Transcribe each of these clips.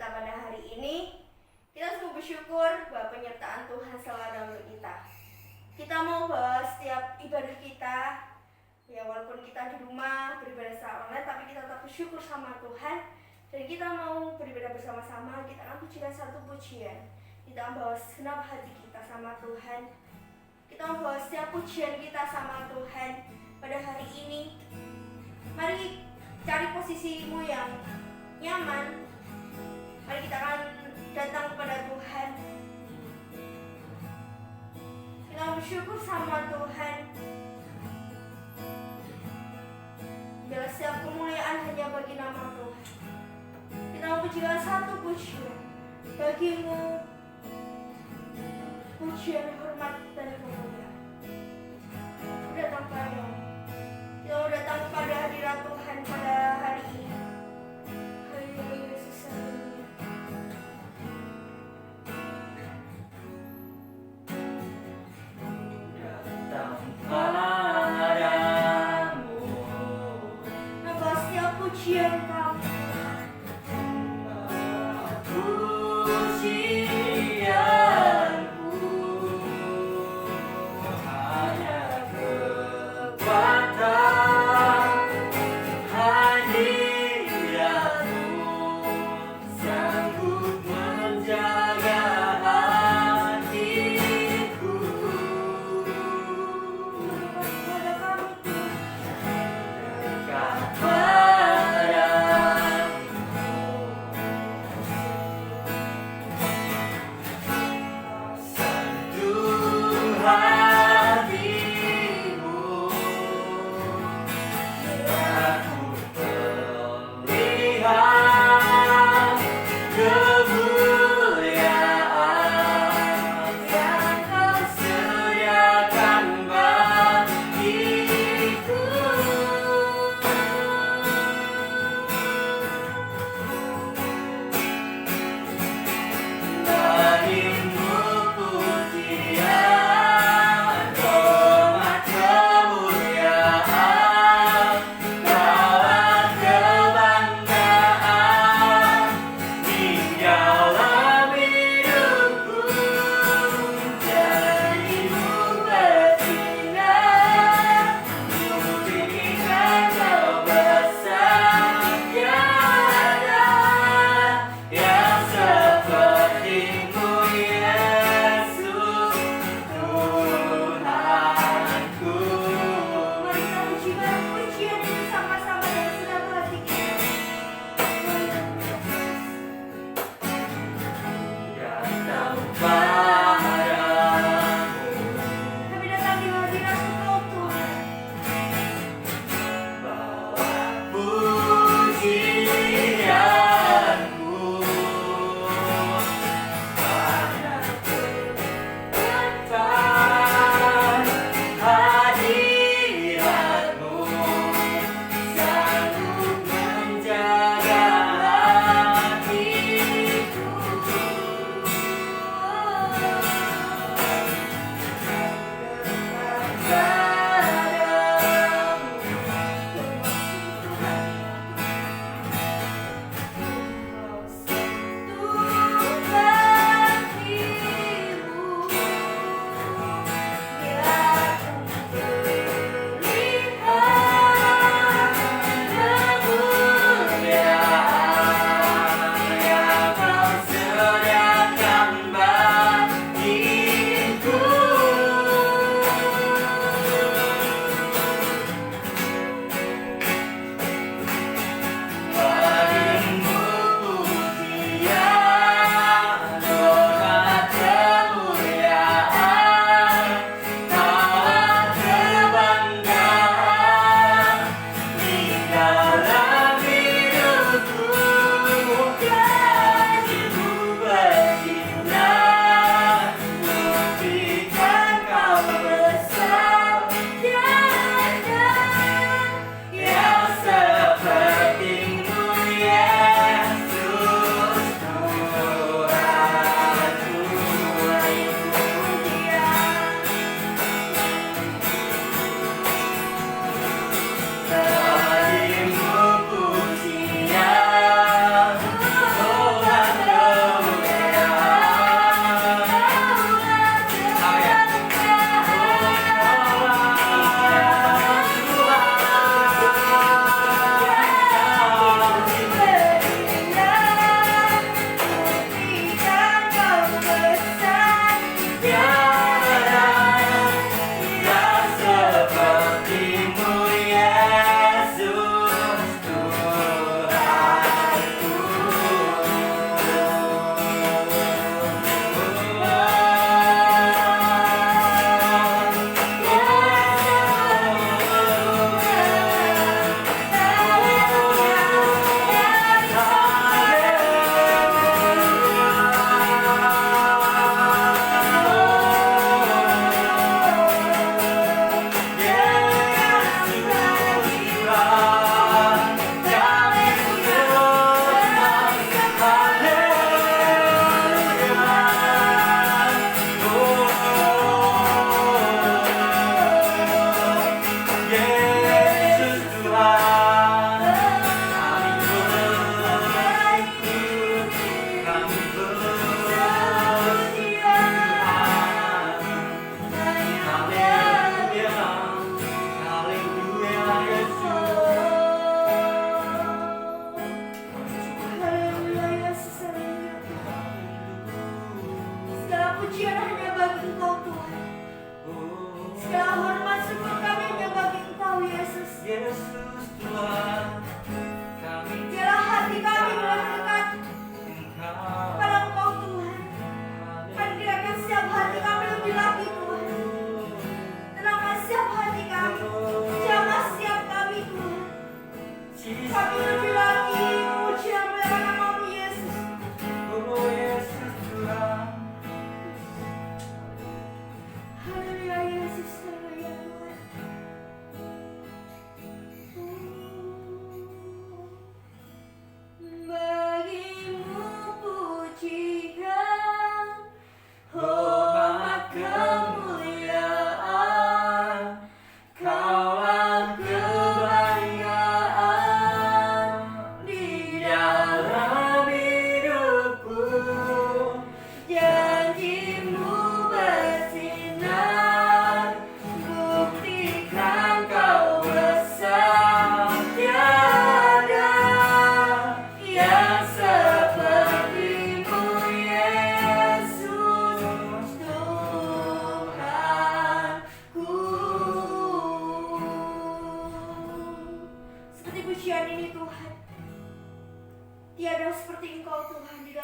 kita pada hari ini. Kita sungguh bersyukur bahwa penyertaan Tuhan selalu ada untuk kita. Kita mau bahas setiap ibadah kita, ya walaupun kita di rumah beribadah secara online, tapi kita tetap bersyukur sama Tuhan. Dan kita mau beribadah bersama-sama, kita akan pujikan satu pujian. Kita akan bahas segenap hati kita sama Tuhan. Kita mau bahas setiap pujian kita sama Tuhan pada hari ini. Mari cari posisimu yang nyaman. Mari kita akan datang kepada Tuhan. Kita bersyukur sama Tuhan. Biarlah setiap kemuliaan hanya bagi nama Tuhan. Kita memujikan satu pujian bagimu, pujian hormat dan kemuliaan. Datang padamu. Kita datang pada hadirat Tuhan pada hari ini. Haleluya Yesus, haleluya. Datang padamu, Nambah setiap pujian kami. pujianku hanya kekuatan hadirat.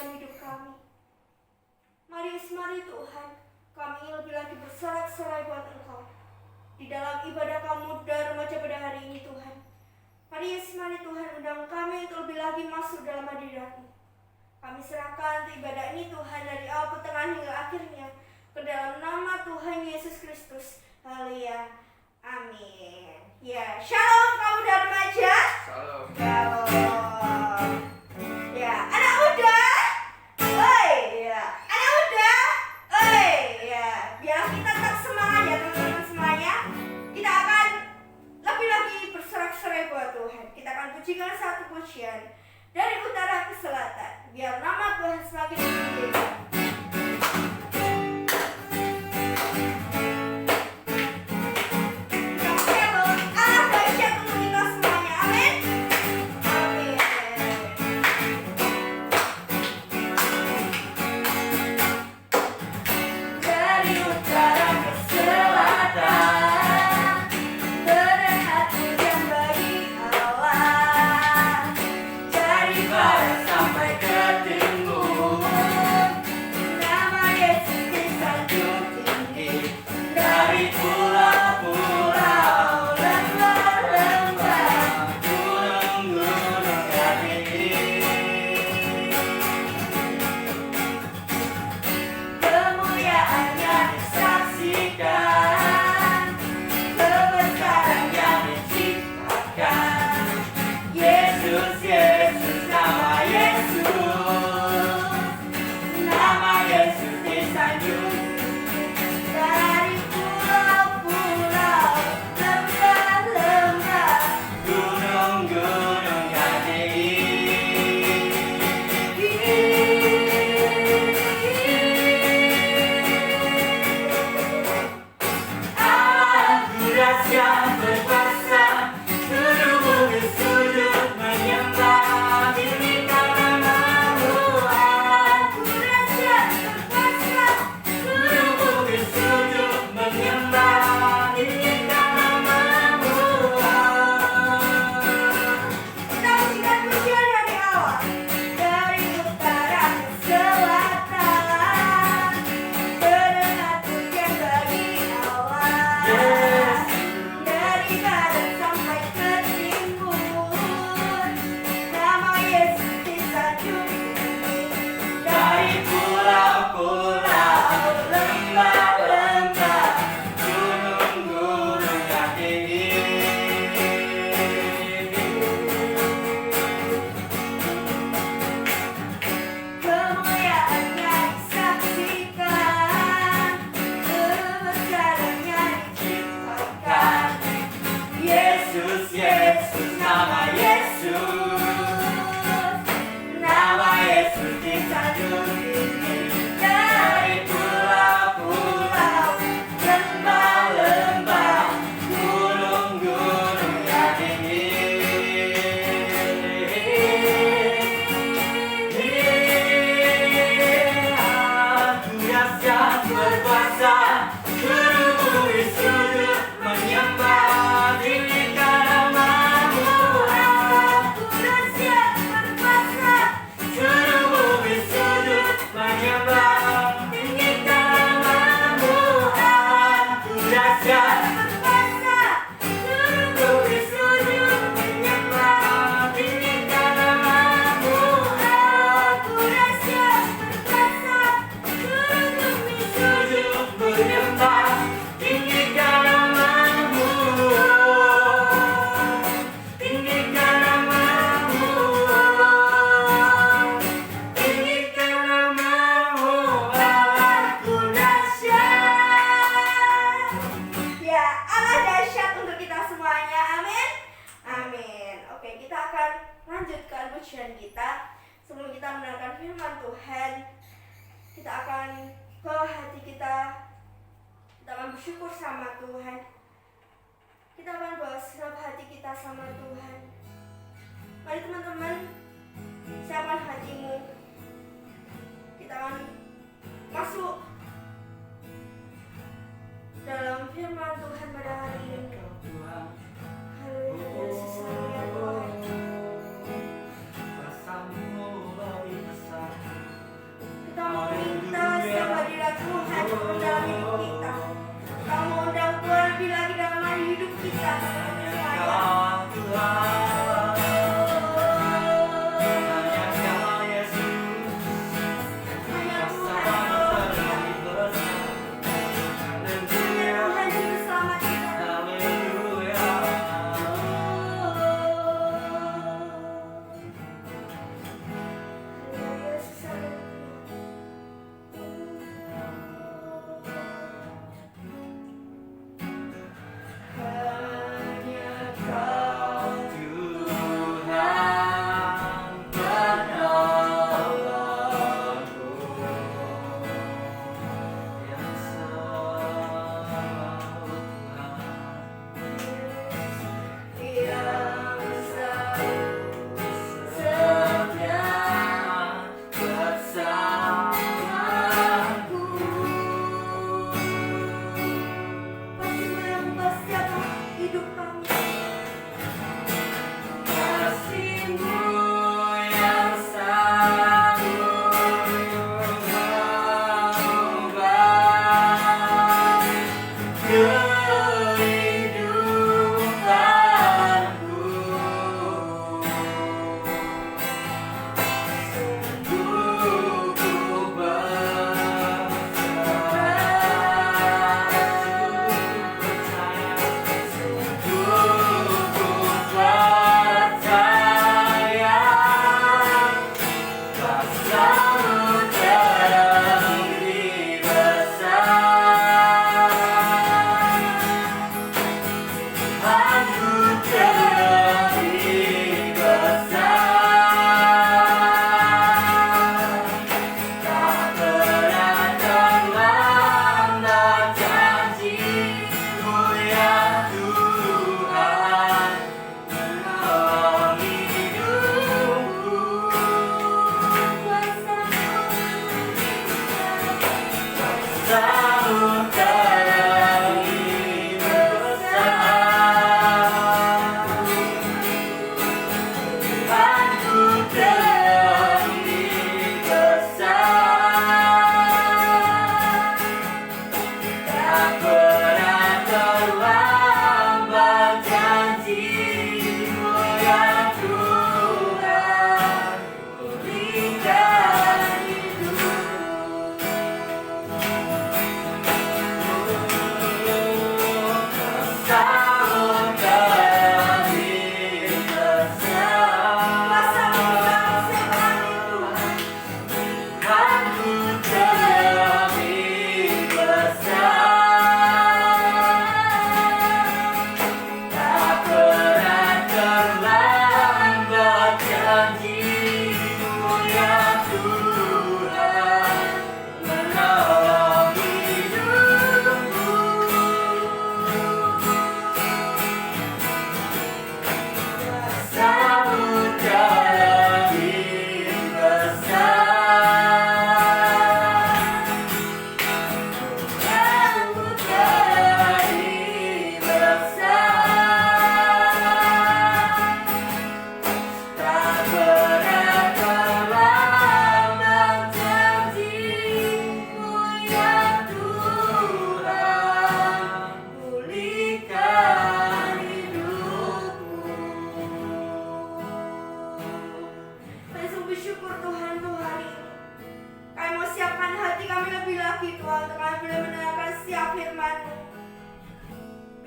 dalam hidup kami. Mari Tuhan, kami ingin lebih lagi bersorak-sorai buat Engkau di dalam ibadah Kamu dan remaja pada hari ini Tuhan. Mari Tuhan, undang kami untuk lebih lagi masuk dalam hadirat-Mu. Kami serahkan untuk ibadah ini Tuhan dari awal pertengahan hingga akhirnya ke dalam nama Tuhan Yesus Kristus. Haleluya. Amin. Ya, shalom kamu dan remaja. Shalom. Shalom. Ya, anak muda. Oi, ya. Anak muda. Oi, ya. Biar kita tetap semangat ya teman-teman semuanya. Kita akan lebih lagi bersorak-sorai buat Tuhan. Kita akan pujikan satu pujian dari utara ke selatan. Biar nama Tuhan semakin dimuliakan.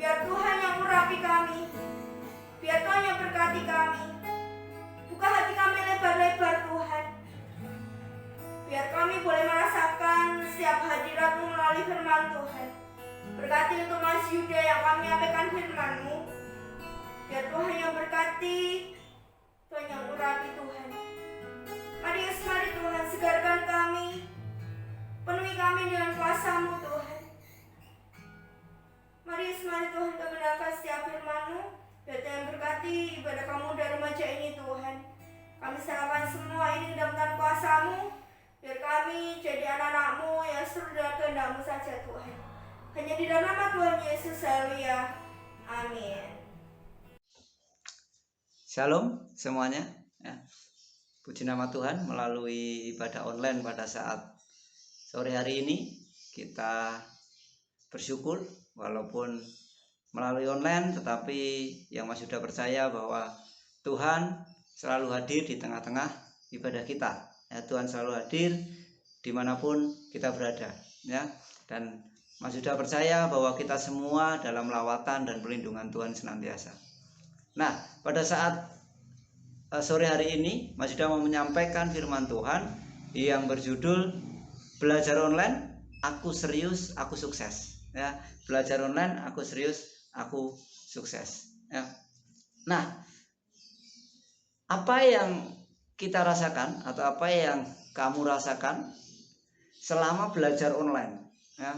Biar Tuhan yang merapi kami. Biar Tuhan yang berkati kami. Buka hati kami lebar-lebar Tuhan. Biar kami boleh merasakan setiap hadirat-Mu melalui firman Tuhan. Berkati untuk Mas Yuda yang kami menyampaikan firman-Mu. Biar Tuhan yang berkati, Tuhan yang urapi Tuhan. Mari Tuhan, segarkan kami. Penuhi kami dengan kuasa-Mu Tuhan. Mari Tuhan, kami mendengarkan setiap firman-Mu. Biar Tuhan berkati ibadah kamu dan remaja ini Tuhan. Kami serahkan semua ini ke dalam tangan kuasa-Mu. Biar kami jadi anak-anak-Mu yang seru dengan kehendak-Mu saja Tuhan. Hanya di dalam nama Tuhan Yesus, haleluya. Amin. Shalom semuanya ya. Puji nama Tuhan, melalui ibadah online pada saat sore hari ini kita bersyukur walaupun melalui online, tetapi yang Mas sudah percaya bahwa Tuhan selalu hadir di tengah-tengah ibadah kita ya. Tuhan selalu hadir dimanapun kita berada ya. Dan Mas sudah percaya bahwa kita semua dalam lawatan dan perlindungan Tuhan senantiasa. Nah, pada saat sore hari ini Mas Yuda mau menyampaikan firman Tuhan yang berjudul Belajar Online, Aku Serius, Aku Sukses ya. Belajar online, aku serius, aku sukses ya. Nah, apa yang kita rasakan atau apa yang kamu rasakan selama belajar online ya?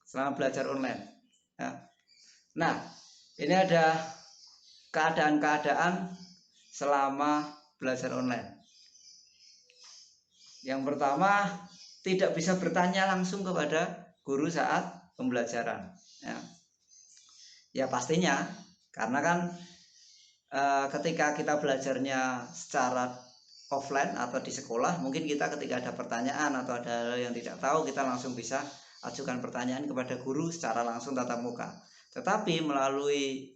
Selama belajar online ya. Nah, ini ada keadaan-keadaan selama belajar online. Yang pertama, tidak bisa bertanya langsung kepada guru saat pembelajaran ya. Ya pastinya, karena kan ketika kita belajarnya secara offline atau di sekolah, mungkin kita ketika ada pertanyaan atau ada hal yang tidak tahu, kita langsung bisa ajukan pertanyaan kepada guru secara langsung tatap muka. Tetapi melalui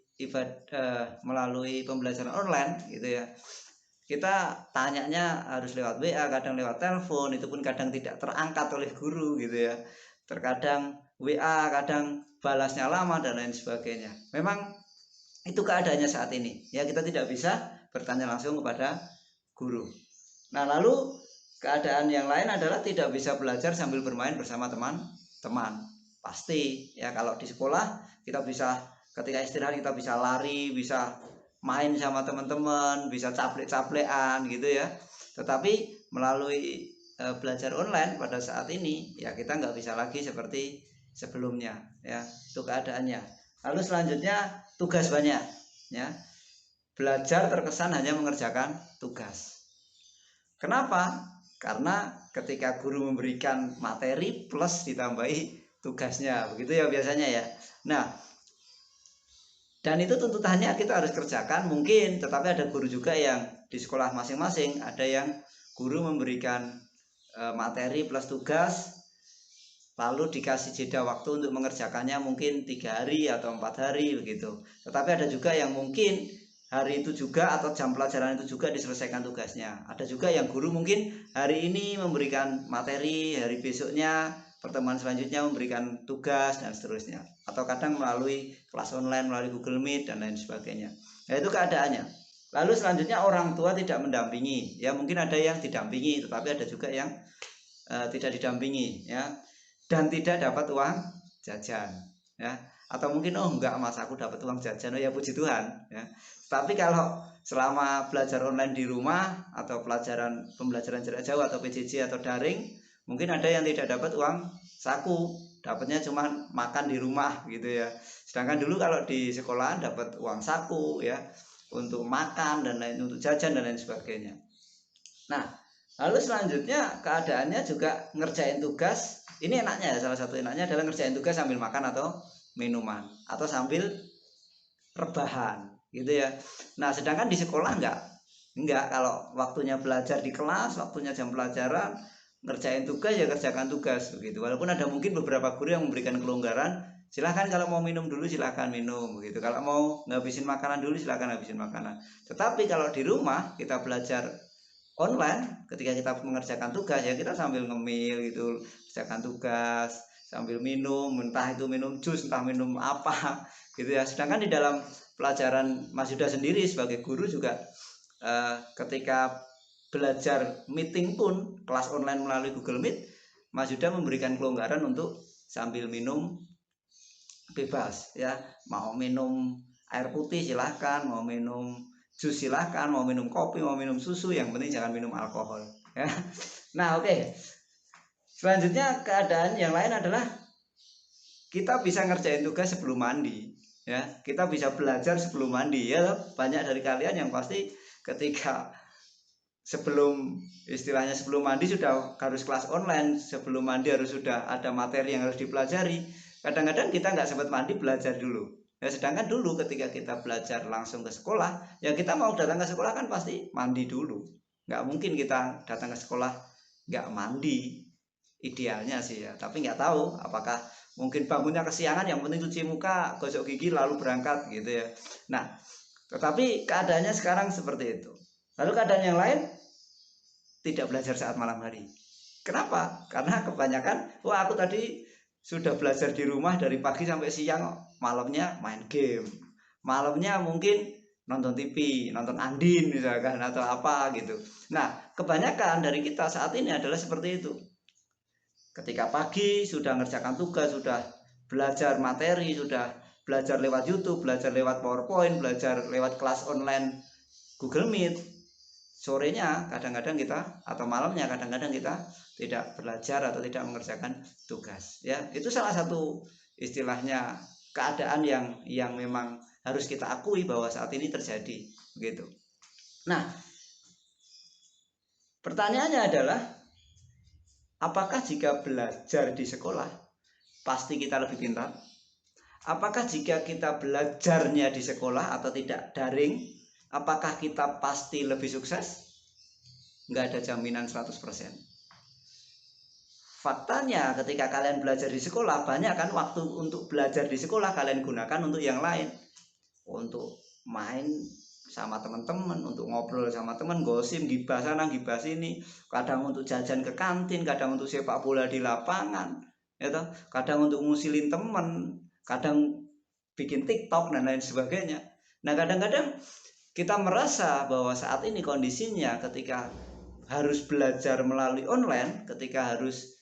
melalui pembelajaran online gitu ya, kita tanyanya harus lewat WA, kadang lewat telepon, itu pun kadang tidak terangkat oleh guru gitu ya. Terkadang WA, kadang balasnya lama dan lain sebagainya. Memang itu keadaannya saat ini ya, kita tidak bisa bertanya langsung kepada guru. Nah, lalu keadaan yang lain adalah tidak bisa belajar sambil bermain bersama teman-teman. Pasti ya, kalau di sekolah kita bisa ketika istirahat kita bisa lari, bisa main sama teman-teman, bisa caplek-caplekan gitu ya. Tetapi melalui belajar online pada saat ini ya, kita nggak bisa lagi seperti sebelumnya ya. Itu keadaannya. Lalu selanjutnya tugas banyak ya. Belajar terkesan hanya mengerjakan tugas. Kenapa? Karena ketika guru memberikan materi plus ditambahi tugasnya, begitu ya biasanya ya. Nah, dan itu tuntutannya kita harus kerjakan mungkin, tetapi ada guru juga yang di sekolah masing-masing ada yang guru memberikan materi plus tugas, lalu dikasih jeda waktu untuk mengerjakannya mungkin 3 hari atau 4 hari begitu. Tetapi ada juga yang mungkin hari itu juga atau jam pelajaran itu juga diselesaikan tugasnya. Ada juga yang guru mungkin hari ini memberikan materi, hari besoknya pertemuan selanjutnya memberikan tugas dan seterusnya. Atau kadang melalui kelas online, melalui Google Meet dan lain sebagainya. Nah, itu keadaannya. Lalu selanjutnya orang tua tidak mendampingi. Ya mungkin ada yang didampingi, tetapi ada juga yang tidak didampingi ya. Dan tidak dapat uang jajan ya. Atau mungkin enggak mas, aku dapat uang jajan, oh ya puji Tuhan ya. Tapi kalau selama belajar online di rumah atau pembelajaran jarak jauh atau PJJ atau daring, mungkin ada yang tidak dapat uang saku, dapatnya cuma makan di rumah gitu ya. Sedangkan dulu kalau di sekolah dapat uang saku ya, untuk makan dan lain, untuk jajan dan lain sebagainya. Nah, lalu selanjutnya keadaannya juga ngerjain tugas. Ini enaknya ya, salah satu enaknya adalah ngerjain tugas sambil makan atau minuman atau sambil rebahan gitu ya. Nah, sedangkan di sekolah enggak, kalau waktunya belajar di kelas, waktunya jam pelajaran, ngerjain tugas ya kerjakan tugas begitu. Walaupun ada mungkin beberapa guru yang memberikan kelonggaran, silahkan kalau mau minum dulu silahkan minum begitu. Kalau mau ngabisin makanan dulu silahkan ngabisin makanan. Tetapi kalau di rumah kita belajar online, ketika kita mengerjakan tugas ya kita sambil ngemil gitu, kerjakan tugas sambil minum, entah itu minum jus, entah minum apa gitu ya. Sedangkan di dalam pelajaran Mas Yuda sendiri sebagai guru juga ketika belajar meeting pun kelas online melalui Google Meet, Mas Yuda memberikan kelonggaran untuk sambil minum bebas ya. Mau minum air putih silahkan, mau minum jus silahkan, mau minum kopi, mau minum susu, yang penting jangan minum alkohol ya. Nah oke. Selanjutnya keadaan yang lain adalah kita bisa ngerjain tugas sebelum mandi ya. Kita bisa belajar sebelum mandi ya. Banyak dari kalian yang pasti ketika sebelum istilahnya sebelum mandi sudah harus kelas online, sebelum mandi harus sudah ada materi yang harus dipelajari. Kadang-kadang kita nggak sempat mandi, belajar dulu ya. Sedangkan dulu ketika kita belajar langsung ke sekolah ya, kita mau datang ke sekolah kan pasti mandi dulu. Nggak mungkin kita datang ke sekolah nggak mandi, idealnya sih ya. Tapi nggak tahu apakah mungkin bangunnya kesiangan, yang penting cuci muka, gosok gigi lalu berangkat gitu ya. Nah tetapi keadaannya sekarang seperti itu. Lalu keadaan yang lain tidak belajar saat malam hari. Kenapa? Karena kebanyakan, wah aku tadi sudah belajar di rumah dari pagi sampai siang, malamnya main game, malamnya mungkin nonton TV, nonton Andin misalkan atau apa gitu. Nah kebanyakan dari kita saat ini adalah seperti itu. Ketika pagi sudah ngerjakan tugas, sudah belajar materi, sudah belajar lewat YouTube, belajar lewat PowerPoint, belajar lewat kelas online Google Meet, sorenya kadang-kadang kita atau malamnya kadang-kadang kita tidak belajar atau tidak mengerjakan tugas ya. Itu salah satu istilahnya keadaan yang memang harus kita akui bahwa saat ini terjadi begitu. Nah pertanyaannya adalah, apakah jika belajar di sekolah pasti kita lebih pintar? Apakah jika kita belajarnya di sekolah atau tidak daring, apakah kita pasti lebih sukses? Nggak ada jaminan 100%. Faktanya ketika kalian belajar di sekolah, banyak kan waktu untuk belajar di sekolah kalian gunakan untuk yang lain. Untuk main sama teman-teman, untuk ngobrol sama teman, gosip, gibah sana, gibah sini, kadang untuk jajan ke kantin, kadang untuk sepak bola di lapangan, ya toh? Kadang untuk ngusilin teman, kadang bikin TikTok dan lain sebagainya. Nah kadang-kadang kita merasa bahwa saat ini kondisinya ketika harus belajar melalui online, ketika harus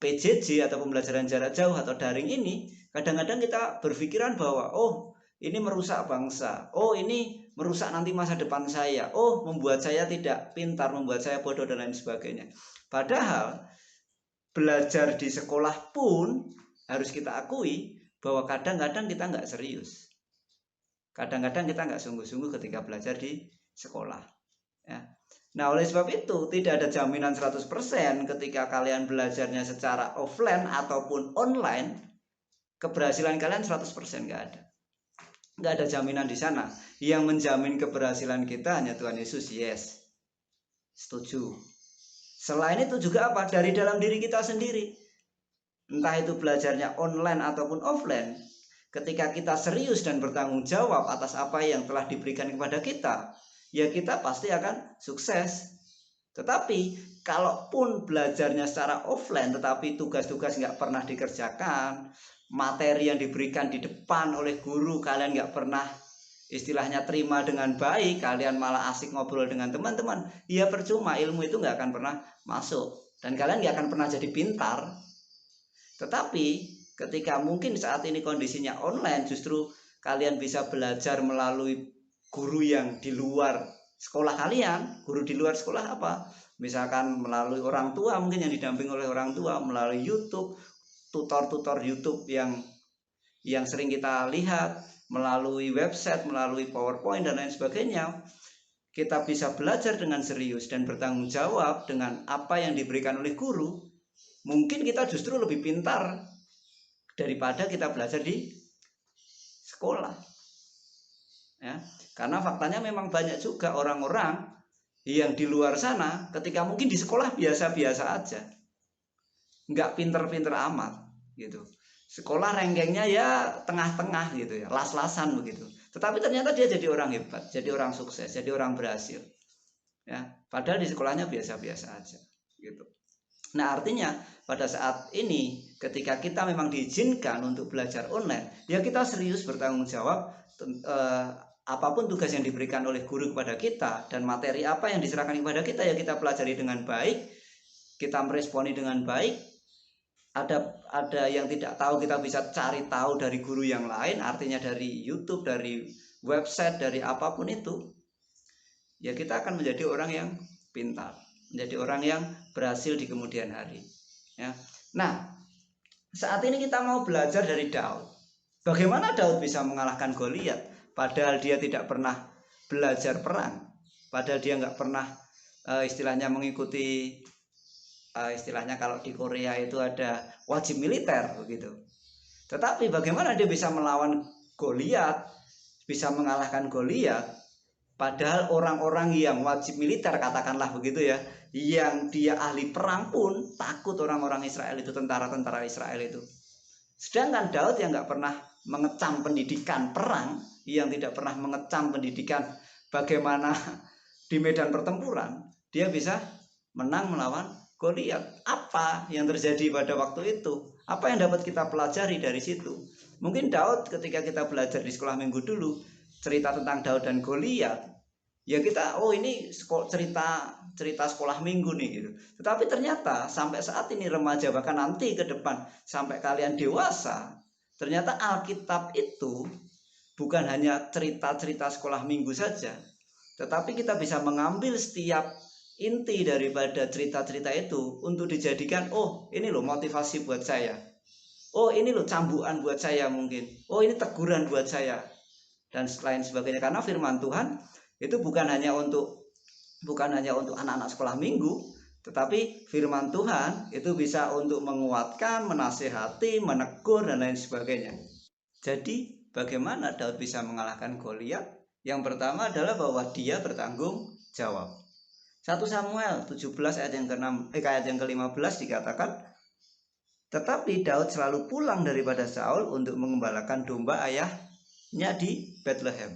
PJJ atau pembelajaran jarak jauh atau daring ini, kadang-kadang kita berpikiran bahwa oh ini merusak bangsa, oh ini merusak nanti masa depan saya, oh membuat saya tidak pintar, membuat saya bodoh dan lain sebagainya. Padahal belajar di sekolah pun harus kita akui bahwa kadang-kadang kita nggak serius, kadang-kadang kita nggak sungguh-sungguh ketika belajar di sekolah ya. Nah oleh sebab itu tidak ada jaminan 100% ketika kalian belajarnya secara offline ataupun online, keberhasilan kalian 100% nggak ada. Nggak ada jaminan di sana. Yang menjamin keberhasilan kita hanya Tuhan Yesus. Yes, setuju. Selain itu juga apa? Dari dalam diri kita sendiri. Entah itu belajarnya online ataupun offline, ketika kita serius dan bertanggung jawab atas apa yang telah diberikan kepada kita, ya kita pasti akan sukses. Tetapi kalaupun belajarnya secara offline tetapi tugas-tugas nggak pernah dikerjakan, materi yang diberikan di depan oleh guru kalian nggak pernah istilahnya terima dengan baik, kalian malah asik ngobrol dengan teman-teman, ya percuma, ilmu itu nggak akan pernah masuk dan kalian nggak akan pernah jadi pintar. Tetapi ketika mungkin saat ini kondisinya online, justru kalian bisa belajar melalui guru yang di luar sekolah kalian. Guru di luar sekolah apa? Misalkan melalui orang tua, mungkin yang didamping oleh orang tua, melalui YouTube, tutor-tutor YouTube yang sering kita lihat, melalui website, melalui PowerPoint dan lain sebagainya. Kita bisa belajar dengan serius dan bertanggung jawab dengan apa yang diberikan oleh guru. Mungkin kita justru lebih pintar daripada kita belajar di sekolah ya. Karena faktanya memang banyak juga orang-orang yang di luar sana ketika mungkin di sekolah biasa-biasa aja, nggak pinter-pinter amat gitu, sekolah rankingnya ya tengah-tengah gitu ya, las-lasan begitu, tetapi ternyata dia jadi orang hebat, jadi orang sukses, jadi orang berhasil ya, padahal di sekolahnya biasa-biasa aja gitu. Nah artinya pada saat ini ketika kita memang diizinkan untuk belajar online, ya kita serius bertanggung jawab apapun tugas yang diberikan oleh guru kepada kita dan materi apa yang diserahkan kepada kita, ya kita pelajari dengan baik, kita meresponi dengan baik. Ada yang tidak tahu, kita bisa cari tahu dari guru yang lain, artinya dari YouTube, dari website, dari apapun itu. Ya kita akan menjadi orang yang pintar, menjadi orang yang berhasil di kemudian hari. Ya. Nah, saat ini kita mau belajar dari Daud. Bagaimana Daud bisa mengalahkan Goliat? Padahal dia tidak pernah belajar perang, padahal dia nggak pernah istilahnya mengikuti istilahnya kalau di Korea itu ada wajib militer begitu. Tetapi bagaimana dia bisa melawan Goliat, bisa mengalahkan Goliat? Padahal orang-orang yang wajib militer, katakanlah begitu ya, yang dia ahli perang pun takut orang-orang Israel itu, tentara-tentara Israel itu. Sedangkan Daud yang nggak pernah mengecam pendidikan perang, yang tidak pernah mengecam pendidikan bagaimana di medan pertempuran, dia bisa menang melawan Goliat. Apa yang terjadi pada waktu itu? Apa yang dapat kita pelajari dari situ? Mungkin Daud ketika kita belajar di sekolah minggu dulu, cerita tentang Daud dan Goliat, ya kita ini cerita sekolah minggu nih gitu. Tetapi ternyata sampai saat ini remaja, bahkan nanti ke depan sampai kalian dewasa, ternyata Alkitab itu bukan hanya cerita-cerita sekolah minggu saja, tetapi kita bisa mengambil setiap inti daripada cerita-cerita itu untuk dijadikan, ini loh motivasi buat saya, ini loh cambukan buat saya mungkin, ini teguran buat saya, dan lain sebagainya. Karena firman Tuhan itu bukan hanya untuk anak-anak sekolah minggu, tetapi firman Tuhan itu bisa untuk menguatkan, menasehati, menegur, dan lain sebagainya. Jadi bagaimana Daud bisa mengalahkan Goliat? Yang pertama adalah bahwa dia bertanggung jawab. 1 Samuel 17 ayat yang ke-15 dikatakan, tetapi Daud selalu pulang daripada Saul untuk mengembalakan domba ayahnya di Bethlehem.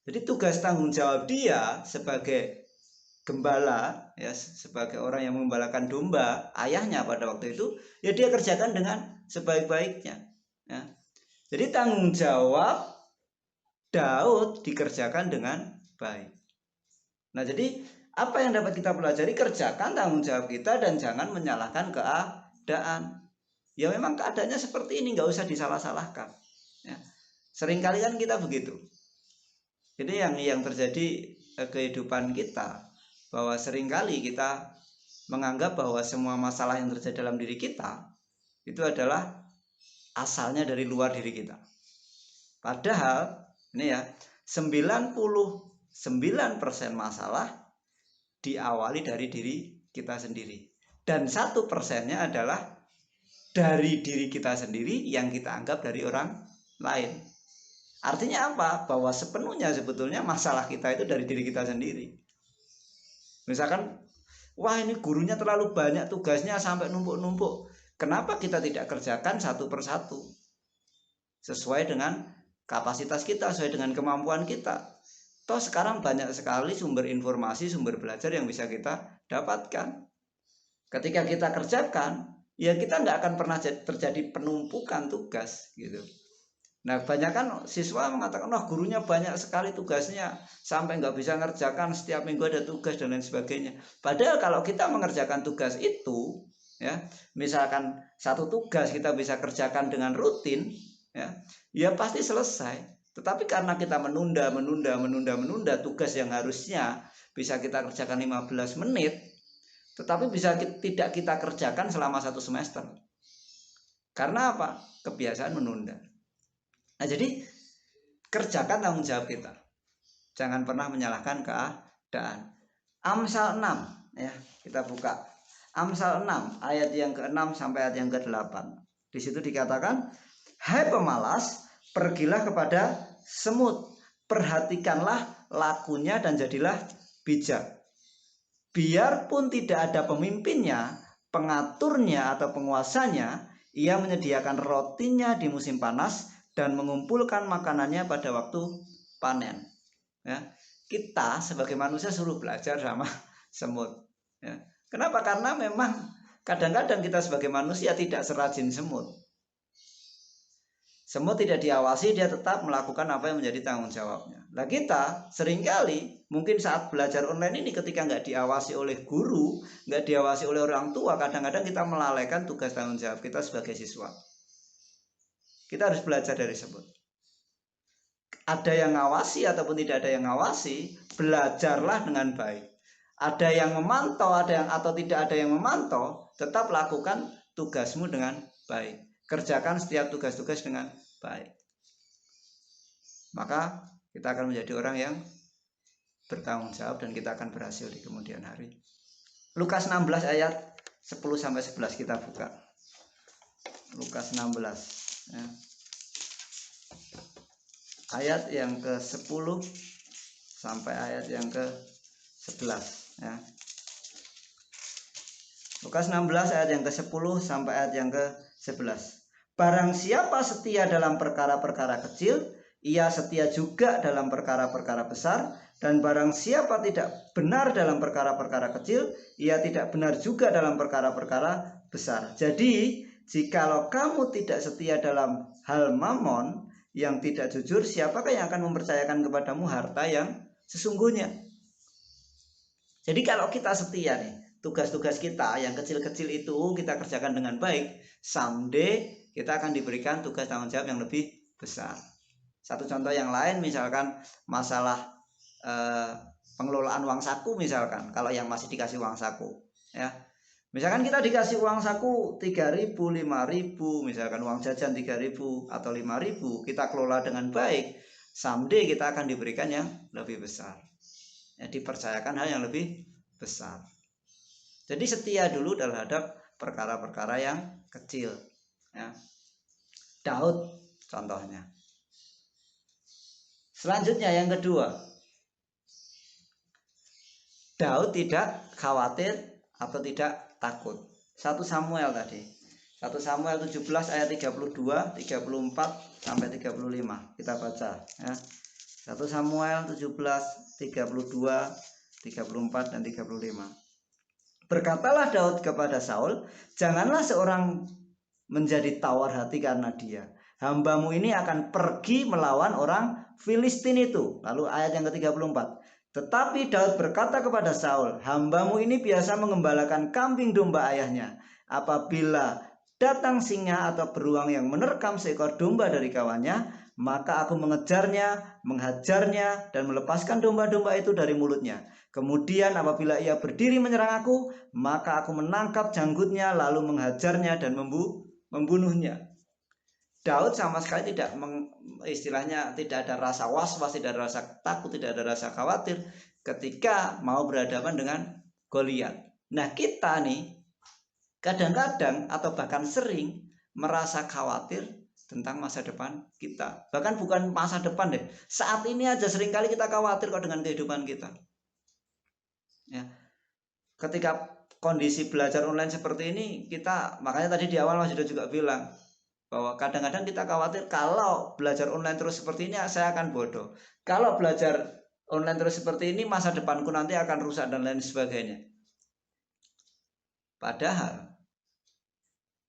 Jadi tugas tanggung jawab dia sebagai gembala, ya, sebagai orang yang mengembalakan domba ayahnya pada waktu itu, ya dia kerjakan dengan sebaik-baiknya. Ya. Jadi tanggung jawab Daud dikerjakan dengan baik. Nah, jadi apa yang dapat kita pelajari? Kerjakan tanggung jawab kita dan jangan menyalahkan keadaan. Ya memang keadaannya seperti ini, nggak usah disalah-salahkan. Ya. Seringkali kan kita begitu. Jadi yang terjadi kehidupan kita, bahwa seringkali kita menganggap bahwa semua masalah yang terjadi dalam diri kita itu adalah asalnya dari luar diri kita. Padahal ini ya, 99% masalah diawali dari diri kita sendiri, dan 1%-nya adalah dari diri kita sendiri yang kita anggap dari orang lain. Artinya apa? Bahwa sepenuhnya sebetulnya masalah kita itu dari diri kita sendiri. Misalkan, wah ini gurunya terlalu banyak tugasnya sampai numpuk-numpuk. Kenapa kita tidak kerjakan satu persatu sesuai dengan kapasitas kita, sesuai dengan kemampuan kita? Toh sekarang banyak sekali sumber informasi, sumber belajar yang bisa kita dapatkan. Ketika kita kerjakan, ya kita nggak akan pernah terjadi penumpukan tugas gitu. Nah, banyak kan siswa mengatakan, gurunya banyak sekali tugasnya sampai nggak bisa ngerjakan, setiap minggu ada tugas dan lain sebagainya. Padahal kalau kita mengerjakan tugas itu, ya misalkan satu tugas kita bisa kerjakan dengan rutin, ya pasti selesai. Tetapi karena kita menunda tugas yang harusnya bisa kita kerjakan 15 menit, tetapi tidak kita kerjakan selama 1 semester. Karena apa? Kebiasaan menunda. Nah, jadi kerjakan tanggung jawab kita. Jangan pernah menyalahkan keadaan. Amsal 6, ya, kita buka. Amsal 6 ayat yang ke-6 sampai ayat yang ke-8. Di situ dikatakan, hai pemalas, pergilah kepada semut, perhatikanlah lakunya dan jadilah bijak. Biarpun tidak ada pemimpinnya, pengaturnya atau penguasanya, ia menyediakan rotinya di musim panas dan mengumpulkan makanannya pada waktu panen. Ya, kita sebagai manusia suruh belajar sama semut. Ya. Kenapa? Karena memang kadang-kadang kita sebagai manusia tidak serajin semut. Semut tidak diawasi, dia tetap melakukan apa yang menjadi tanggung jawabnya. Nah kita seringkali mungkin saat belajar online ini ketika nggak diawasi oleh guru, nggak diawasi oleh orang tua, kadang-kadang kita melalaikan tugas tanggung jawab kita sebagai siswa. Kita harus belajar dari semut. Ada yang ngawasi ataupun tidak ada yang ngawasi, belajarlah dengan baik. Ada yang memantau, atau tidak ada yang memantau, tetap lakukan tugasmu dengan baik. Kerjakan setiap tugas-tugas dengan baik. Maka kita akan menjadi orang yang bertanggung jawab dan kita akan berhasil di kemudian hari. Lukas 16 ayat 10-11 kita buka. Lukas 16 ya. Ayat yang ke-10 sampai ayat yang ke-11 ya. Lukas 16 ayat yang ke-10 sampai ayat yang ke-11. Barang siapa setia dalam perkara-perkara kecil, ia setia juga dalam perkara-perkara besar, dan barang siapa tidak benar dalam perkara-perkara kecil, ia tidak benar juga dalam perkara-perkara besar. Jadi, jikalau kamu tidak setia dalam hal mamon yang tidak jujur, siapakah yang akan mempercayakan kepadamu harta yang sesungguhnya? Jadi kalau kita setia nih, tugas-tugas kita yang kecil-kecil itu kita kerjakan dengan baik, someday kita akan diberikan tugas tanggung jawab yang lebih besar. Satu contoh yang lain misalkan masalah pengelolaan uang saku misalkan, kalau yang masih dikasih uang saku ya. Misalkan kita dikasih uang saku 3.000, 5.000, misalkan uang jajan 3.000 atau 5.000, kita kelola dengan baik, someday kita akan diberikan yang lebih besar. Ya, dipercayakan hal yang lebih besar. Jadi setia dulu terhadap perkara-perkara yang kecil ya. Daud contohnya. Selanjutnya yang kedua, Daud tidak khawatir atau tidak takut. 1 Samuel tadi. 1 Samuel 17 ayat 32, 34 sampai 35. Kita baca ya. 1 Samuel 17, 32, 34 dan 35. Berkatalah Daud kepada Saul, janganlah seorang menjadi tawar hati karena dia. Hambamu ini akan pergi melawan orang Filistin itu. Lalu ayat yang ke-34. Tetapi Daud berkata kepada Saul, hambamu ini biasa mengembalakan kambing domba ayahnya. Apabila datang singa atau beruang yang menerkam seekor domba dari kawannya, maka aku mengejarnya, menghajarnya, dan melepaskan domba-domba itu dari mulutnya. Kemudian apabila ia berdiri menyerang aku, maka aku menangkap janggutnya, lalu menghajarnya dan membunuhnya. Daud sama sekali istilahnya tidak ada rasa was-was, tidak ada rasa takut, tidak ada rasa khawatir ketika mau berhadapan dengan Goliat. Nah kita nih kadang-kadang atau bahkan sering merasa khawatir tentang masa depan kita. Bahkan bukan masa depan deh, saat ini aja seringkali kita khawatir kok dengan kehidupan kita ya. Ketika kondisi belajar online seperti ini, kita makanya tadi di awal Mas Yuda juga bilang bahwa kadang-kadang kita khawatir kalau belajar online terus seperti ini saya akan bodoh. Kalau belajar online terus seperti ini masa depanku nanti akan rusak dan lain sebagainya. Padahal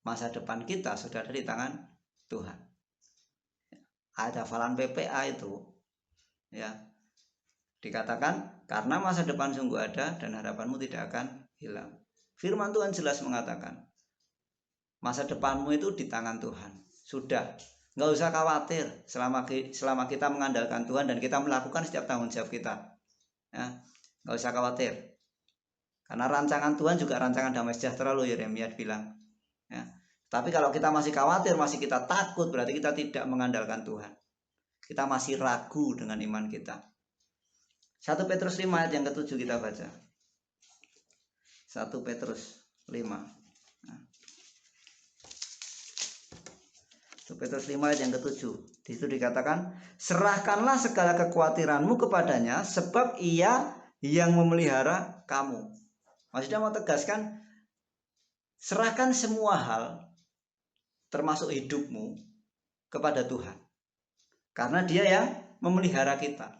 masa depan kita sudah ada di tangan Tuhan. Ada hafalan PPA itu ya. Dikatakan karena masa depan sungguh ada dan harapanmu tidak akan hilang. Firman Tuhan jelas mengatakan masa depanmu itu di tangan Tuhan. Sudah, nggak usah khawatir selama kita mengandalkan Tuhan dan kita melakukan setiap tanggung jawab kita. Ya, nggak usah khawatir. Karena rancangan Tuhan juga rancangan damai sejahtera loh, Yeremia bilang. Ya. Tapi kalau kita masih khawatir, masih kita takut, berarti kita tidak mengandalkan Tuhan. Kita masih ragu dengan iman kita. 1 Petrus 5 ayat yang ke-7 kita baca. 1 Petrus 5. 1 Petrus 5 ayat yang ke-7. Di situ dikatakan, serahkanlah segala kekhawatiranmu kepadanya, sebab ia yang memelihara kamu. Maksudnya mau tegaskan, serahkan semua hal, termasuk hidupmu, kepada Tuhan. Karena dia yang memelihara kita.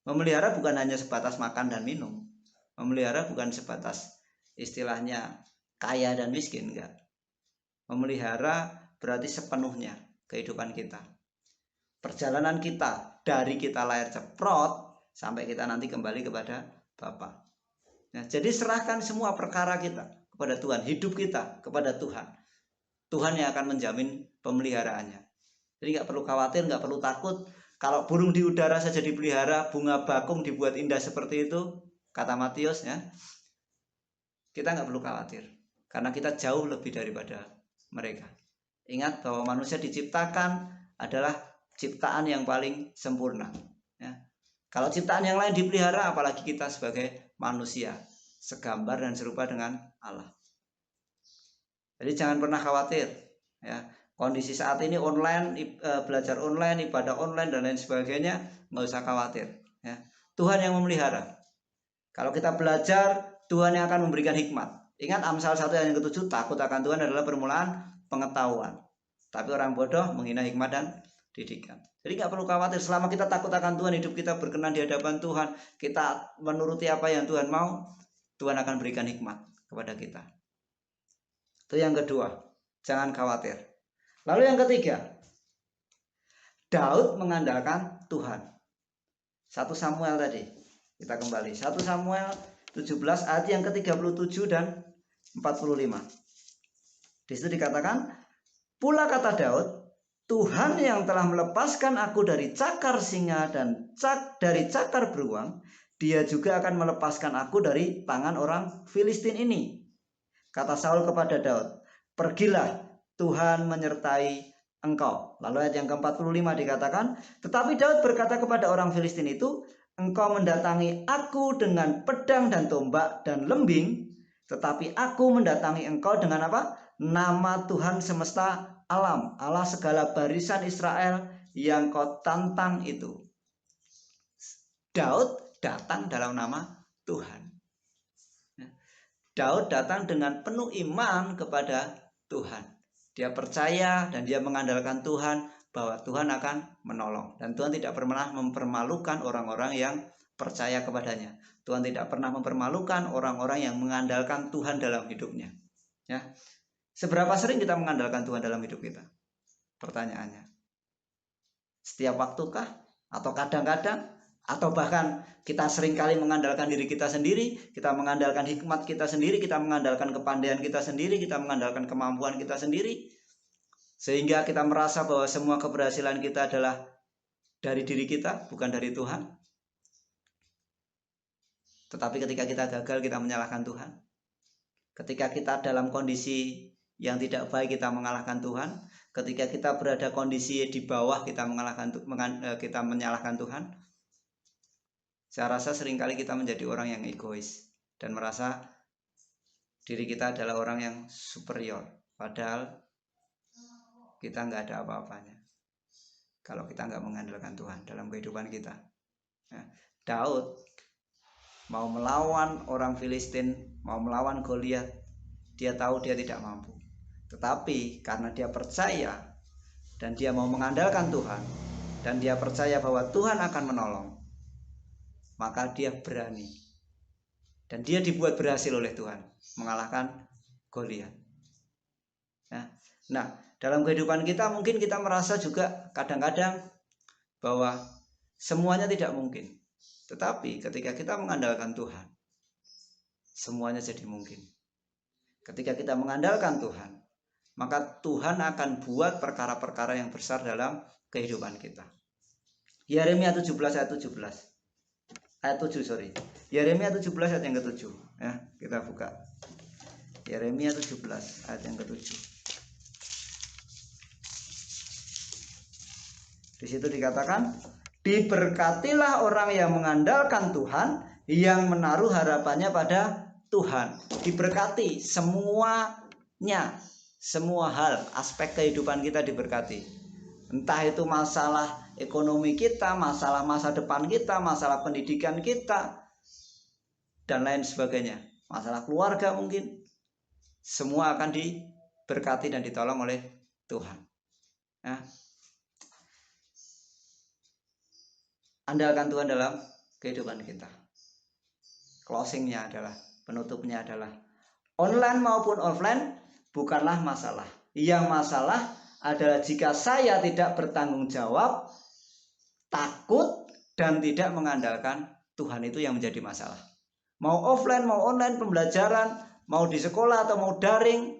Memelihara bukan hanya sebatas makan dan minum. Memelihara bukan sebatas istilahnya kaya dan miskin, enggak. Memelihara berarti sepenuhnya kehidupan kita. Perjalanan kita dari kita lahir ceprot sampai kita nanti kembali kepada Bapa. Nah, jadi serahkan semua perkara kita kepada Tuhan, hidup kita kepada Tuhan. Tuhan yang akan menjamin pemeliharaannya. Jadi nggak perlu khawatir, nggak perlu takut. Kalau burung di udara saja dipelihara, bunga bakung dibuat indah seperti itu, kata Matius ya, kita nggak perlu khawatir. Karena kita jauh lebih daripada mereka. Ingat bahwa manusia diciptakan adalah ciptaan yang paling sempurna. Ya. Kalau ciptaan yang lain dipelihara, apalagi kita sebagai manusia, segambar dan serupa dengan Allah. Jadi jangan pernah khawatir. Ya. Kondisi saat ini online, belajar online, ibadah online dan lain sebagainya, nggak usah khawatir. Ya. Tuhan yang memelihara. Kalau kita belajar, Tuhan yang akan memberikan hikmat. Ingat Amsal 1 ayat yang ke-7, takut akan Tuhan adalah permulaan pengetahuan. Tapi orang bodoh menghina hikmat dan didikan. Jadi nggak perlu khawatir, selama kita takut akan Tuhan, hidup kita berkenan di hadapan Tuhan, kita menuruti apa yang Tuhan mau, Tuhan akan berikan hikmat kepada kita. Itu yang kedua, jangan khawatir. Lalu yang ketiga, Daud mengandalkan Tuhan. 1 Samuel tadi, kita kembali. 1 Samuel 17 ayat yang ke-37 dan 45. Di situ dikatakan, pula kata Daud, Tuhan yang telah melepaskan aku dari cakar singa dan dari cakar beruang, Dia juga akan melepaskan aku dari tangan orang Filistin ini. Kata Saul kepada Daud, pergilah, Tuhan menyertai engkau. Lalu ayat yang ke-45 dikatakan, tetapi Daud berkata kepada orang Filistin itu, engkau mendatangi aku dengan pedang dan tombak dan lembing, tetapi aku mendatangi engkau dengan apa? Nama Tuhan semesta alam, Allah segala barisan Israel yang kau tantang itu. Daud datang dalam nama Tuhan. Daud datang dengan penuh iman kepada Tuhan. Dia percaya dan dia mengandalkan Tuhan bahwa Tuhan akan menolong. Dan Tuhan tidak pernah mempermalukan orang-orang yang percaya kepadanya. Tuhan tidak pernah mempermalukan orang-orang yang mengandalkan Tuhan dalam hidupnya. Ya. Seberapa sering kita mengandalkan Tuhan dalam hidup kita? Pertanyaannya. Setiap waktukah? Atau kadang-kadang? Atau bahkan kita seringkali mengandalkan diri kita sendiri, kita mengandalkan hikmat kita sendiri, kita mengandalkan kepandaian kita sendiri, kita mengandalkan kemampuan kita sendiri, sehingga kita merasa bahwa semua keberhasilan kita adalah dari diri kita, bukan dari Tuhan. Tetapi ketika kita gagal, kita menyalahkan Tuhan. Ketika kita dalam kondisi yang tidak baik, kita mengalahkan Tuhan. Ketika kita berada kondisi di bawah, kita menyalahkan Tuhan. Saya rasa seringkali kita menjadi orang yang egois dan merasa diri kita adalah orang yang superior, padahal kita nggak ada apa-apanya kalau kita nggak mengandalkan Tuhan dalam kehidupan kita. Daud mau melawan orang Filistin, mau melawan Goliat, dia tahu dia tidak mampu, tetapi karena dia percaya dan dia mau mengandalkan Tuhan dan dia percaya bahwa Tuhan akan menolong, maka dia berani dan dia dibuat berhasil oleh Tuhan mengalahkan Goliat. Nah, dalam kehidupan kita mungkin kita merasa juga kadang-kadang bahwa semuanya tidak mungkin. Tetapi ketika kita mengandalkan Tuhan, semuanya jadi mungkin. Ketika kita mengandalkan Tuhan, maka Tuhan akan buat perkara-perkara yang besar dalam kehidupan kita. Yeremia 17 ayat 17. Ayat 7, Yeremia 17 ayat yang ke-7. Ya, kita buka. Yeremia 17 ayat yang ke-7. Di situ dikatakan, diberkatilah orang yang mengandalkan Tuhan, yang menaruh harapannya pada Tuhan. Diberkati semuanya, semua hal, aspek kehidupan kita diberkati. Entah itu masalah ekonomi kita, masalah masa depan kita, masalah pendidikan kita, dan lain sebagainya. Masalah keluarga mungkin. Semua akan diberkati dan ditolong oleh Tuhan. Ya. Andalkan Tuhan dalam kehidupan kita. Closingnya adalah, penutupnya adalah, online maupun offline bukanlah masalah. Yang masalah adalah jika saya tidak bertanggung jawab, takut, dan tidak mengandalkan Tuhan, itu yang menjadi masalah. Mau offline, mau online pembelajaran, mau di sekolah atau mau daring,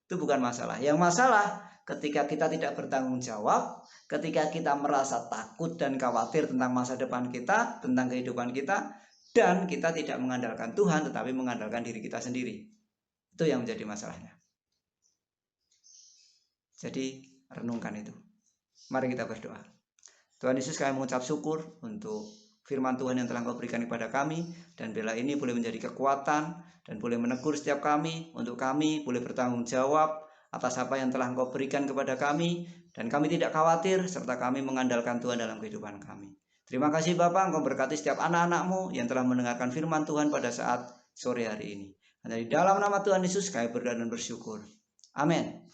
itu bukan masalah. Yang masalah ketika kita tidak bertanggung jawab, ketika kita merasa takut dan khawatir tentang masa depan kita, tentang kehidupan kita, dan kita tidak mengandalkan Tuhan tetapi mengandalkan diri kita sendiri. Itu yang menjadi masalahnya. Jadi renungkan itu. Mari kita berdoa. Tuhan Yesus, kami mengucap syukur untuk firman Tuhan yang telah Kau berikan kepada kami, dan bila ini boleh menjadi kekuatan dan boleh menegur setiap kami, untuk kami boleh bertanggung jawab atas apa yang telah Kau berikan kepada kami, dan kami tidak khawatir serta kami mengandalkan Tuhan dalam kehidupan kami. Terima kasih Bapa, Engkau berkati setiap anak-anak-Mu yang telah mendengarkan firman Tuhan pada saat sore hari ini. Dan di dalam nama Tuhan Yesus kami berdoa dan bersyukur. Amin.